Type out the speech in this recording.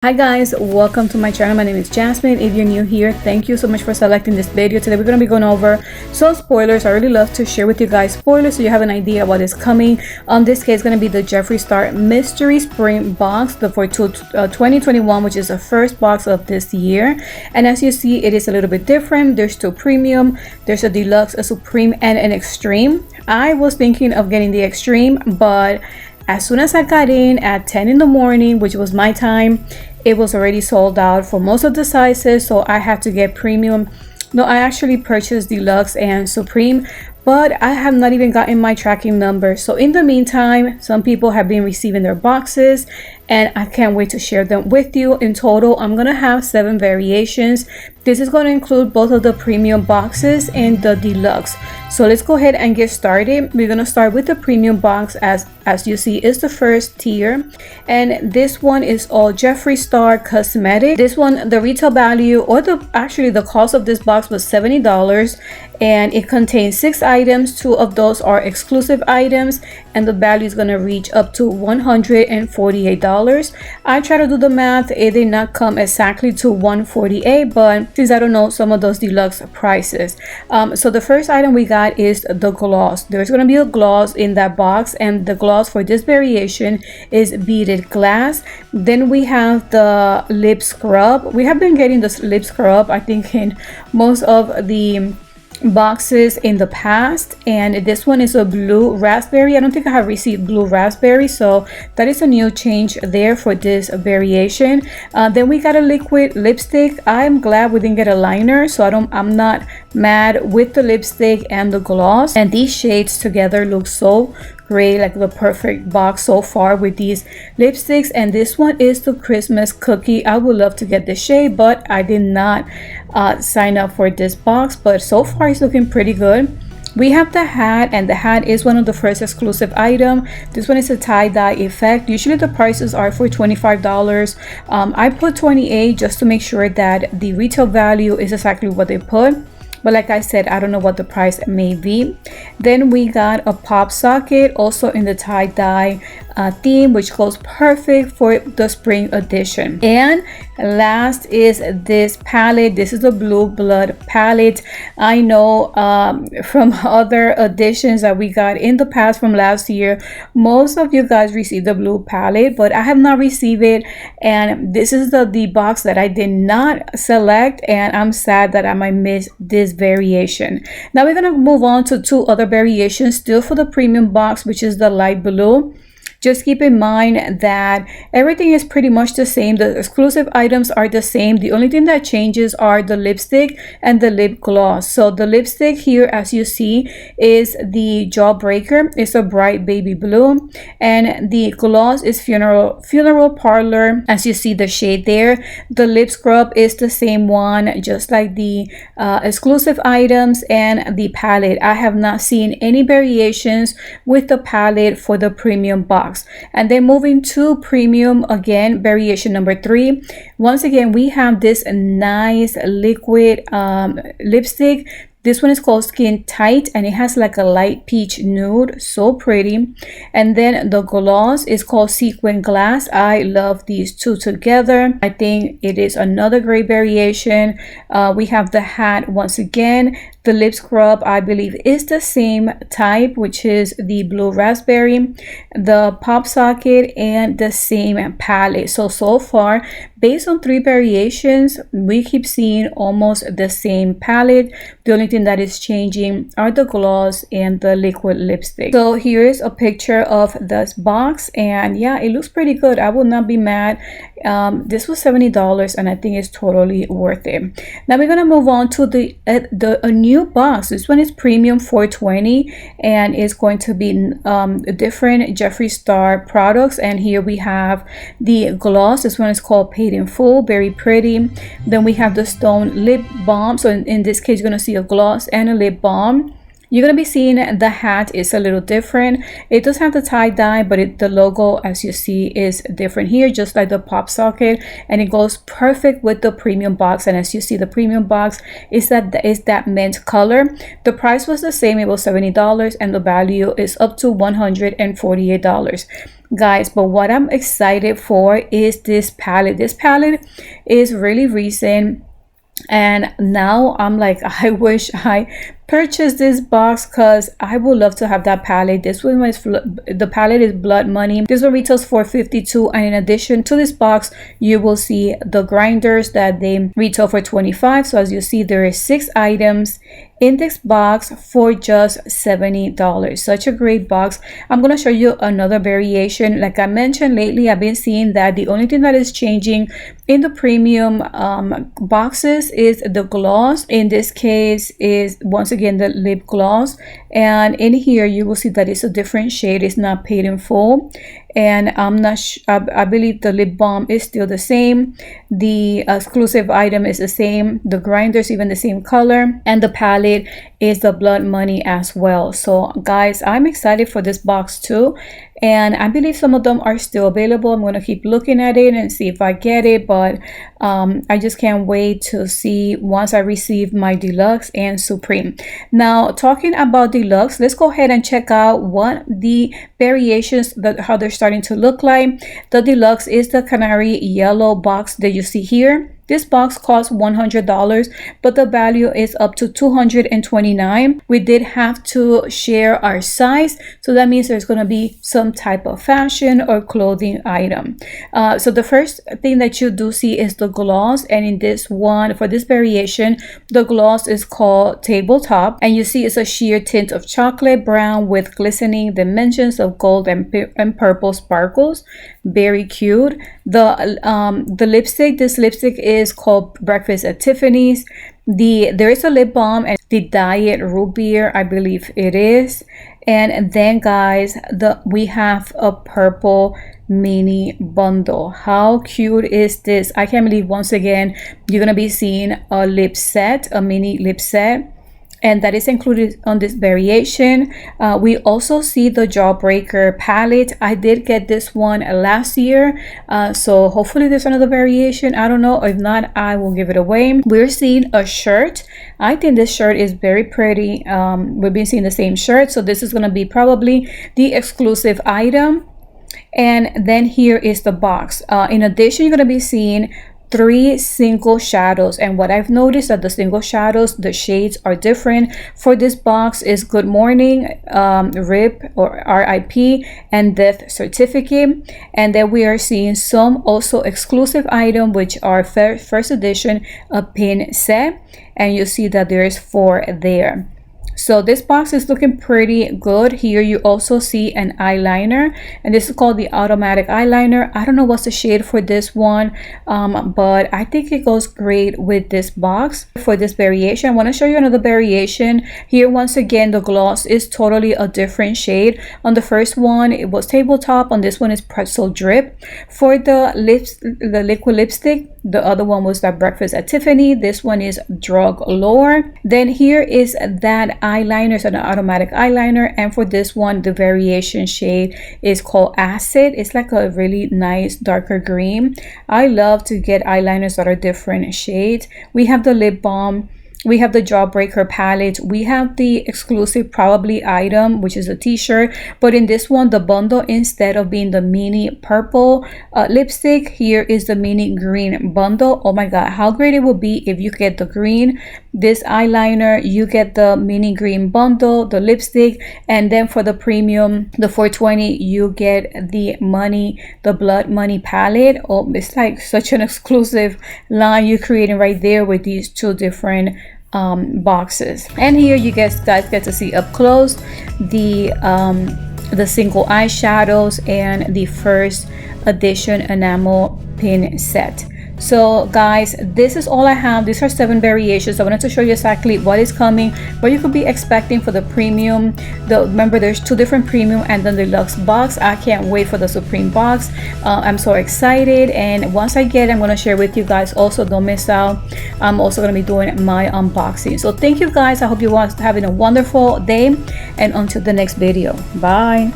Hi guys, welcome to my channel. My name is Jasmine. If you're new here, thank you so much for selecting this video. Today we're going to be going over some spoilers. I really love to share with you guys spoilers so you have an idea what is coming. On this case, going to be the Jeffree Star Mystery Spring box for 2021, which is the first box of this year. And as you see, it is a little bit different. There's two premium, there's a deluxe, a supreme, and an extreme. I was thinking of getting the extreme, but as soon as I got in at 10 in the morning, which was my time, it was already sold out for most of the sizes, so I had to get premium. No, I actually purchased deluxe and supreme, but I have not even gotten my tracking number. So in the meantime, some people have been receiving their boxes and I can't wait to share them with you. In total, I'm gonna have 7 variations. This is going to include both of the premium boxes and the deluxe. So let's go ahead and get started. We're going to start with the premium box. As you see, is the first tier, and this one is all Jeffree Star cosmetic. This one, the retail value, or the cost of this box was $70, and it contains 6 items. 2 of those are exclusive items, and the value is going to reach up to $148. I try to do the math. It did not come exactly to $148, but since I don't know some of those deluxe prices. So the first item we got is the gloss. There's going to be a gloss in that box, and the gloss for this variation is beaded glass. Then we have the lip scrub. We have been getting this lip scrub, I think, in most of the boxes in the past, and this one is a blue raspberry. I don't think I have received blue raspberry, so that is a new change there for this variation. Then we got a liquid lipstick. I'm glad we didn't get a liner, so I'm not mad with the lipstick and the gloss, and these shades together look so great, like the perfect box so far with these lipsticks. And this one is the Christmas cookie. I would love to get the shade, but I did not sign up for this box, but so far it's looking pretty good. We have the hat, and the hat is one of the first exclusive item. This one is a tie-dye effect. Usually the prices are for $25. I put $28 just to make sure that the retail value is exactly what they put. But like I said, I don't know what the price may be. Then we got a pop socket, also in the tie-dye theme, which goes perfect for the spring edition. And last is this palette. This is the Blue Blood palette. I know from other editions that we got in the past from last year, most of you guys received the blue palette, but I have not received it, and this is the box that I did not select, and I'm sad that I might miss this variation. Now we're gonna move on to 2 other variations still for the premium box, which is the light blue. Just keep in mind that everything is pretty much the same. The exclusive items are the same. The only thing that changes are the lipstick and the lip gloss. So the lipstick here, as you see, is the Jawbreaker. It's a bright baby blue, and the gloss is funeral parlor, as you see the shade there. The lip scrub is the same one, just like the exclusive items and the palette. I have not seen any variations with the palette for the premium box. And then moving to premium, again, variation number 3. Once again, we have this nice liquid lipstick. This one is called Skin Tight, and it has like a light peach nude, so pretty. And then the gloss is called Sequin Glass. I love these 2 together. I think it is another great variation. We have the hat once again. The lip scrub, I believe, is the same type, which is the blue raspberry, the pop socket, and the same palette. So far, based on 3 variations, we keep seeing almost the same palette. The only thing that is changing are the gloss and the liquid lipstick. So here is a picture of this box, and yeah, it looks pretty good. I will not be mad. This was $70, and I think it's totally worth it. Now we're gonna move on to a new box. This one is premium $420, and it's going to be different Jeffree Star products. And here we have the gloss. This one is called Paid in Full, very pretty. Then we have the stone lip balm. So in this case, you're gonna see a gloss and a lip balm. You're gonna be seeing the hat is a little different. It does have the tie-dye, but the logo, as you see, is different here, just like the pop socket, and it goes perfect with the premium box. And as you see, the premium box is that mint color. The price was the same, it was $70, and the value is up to $148, guys. But what I'm excited for is this palette. This palette is really recent, and now I'm like, I wish I purchased this box because I would love to have that palette. This one was the palette is Blood Money. This one retails for $52, and in addition to this box, you will see the grinders that they retail for $25. So as you see, there is 6 items in this box for just $70. Such a great box. I'm gonna show you another variation. Like I mentioned, lately I've been seeing that the only thing that is changing in the premium boxes is the gloss. In this case is once again the lip gloss, and in here you will see that it's a different shade. It's not paid in full, and I'm not I believe the lip balm is still the same. The exclusive item is the same. The grinders even the same color, and the palette is the Blood Money as well. So guys, I'm excited for this box too, and I believe some of them are still available. I'm going to keep looking at it and see if I get it, but I just can't wait to see once I receive my Deluxe and Supreme. Now, talking about Deluxe, let's go ahead and check out what the variations, how they're starting to look like. The Deluxe is the canary yellow box that you see here. This box costs $100, but the value is up to $229. We did have to share our size, so that means there's going to be some type of fashion or clothing item. So the first thing that you do see is the gloss, and in this one, for this variation, the gloss is called Tabletop, and you see it's a sheer tint of chocolate brown with glistening dimensions of gold and purple sparkles. Very cute. The lipstick, this lipstick is called Breakfast at Tiffany's. There is a lip balm and the Diet Root Beer, I believe it is. And then guys, we have a purple mini bundle. How cute is this? I can't believe once again you're gonna be seeing a lip set, a mini lip set, and that is included on this variation. We also see the Jawbreaker palette. I did get this one last year, so hopefully there's another variation. I don't know. If not, I will give it away. We're seeing a shirt. I think this shirt is very pretty. We've been seeing the same shirt, so this is going to be probably the exclusive item. And then here is the box. In addition, you're going to be seeing 3 single shadows, and what I've noticed that the single shadows, the shades are different. For this box is Good Morning, RIP or RIP, and Death Certificate. And then we are seeing some also exclusive item, which are first edition, a pin set, and you see that there is 4 there. So this box is looking pretty good. Here you also see an eyeliner, and this is called the automatic eyeliner. I don't know what's the shade for this one, but I think it goes great with this box. For this variation, I want to show you another variation. Here once again, the gloss is totally a different shade. On the first one it was Tabletop, on this one is Pretzel Drip. For the liquid lipstick, the other one was that Breakfast at Tiffany. This one is Drug Lore. Then here is that eyeliner, so an automatic eyeliner, and for this one the variation shade is called Acid. It's like a really nice darker green. I love to get eyeliners that are different shades. We have the lip balm, we have the Jawbreaker palette, we have the exclusive probably item, which is a t-shirt, but in this one the bundle, instead of being the mini purple lipstick, here is the mini green bundle. Oh my god, how great it would be if you get the green, this eyeliner, you get the mini green bundle, the lipstick, and then for the premium, the $420, you get the Blood Money palette. Oh, it's like such an exclusive line you're creating right there with these 2 different boxes. And here you guys get to see up close the single eyeshadows and the first edition enamel pin set. So guys, this is all I have. These are 7 variations. I wanted to show you exactly what is coming, what you could be expecting for the premium. Remember, there's 2 different premium and then the deluxe box. I can't wait for the supreme box. I'm so excited, and once I get it, I'm going to share with you guys. Also, don't miss out, I'm also going to be doing my unboxing. So thank you guys. I hope you are having a wonderful day, and until the next video, bye.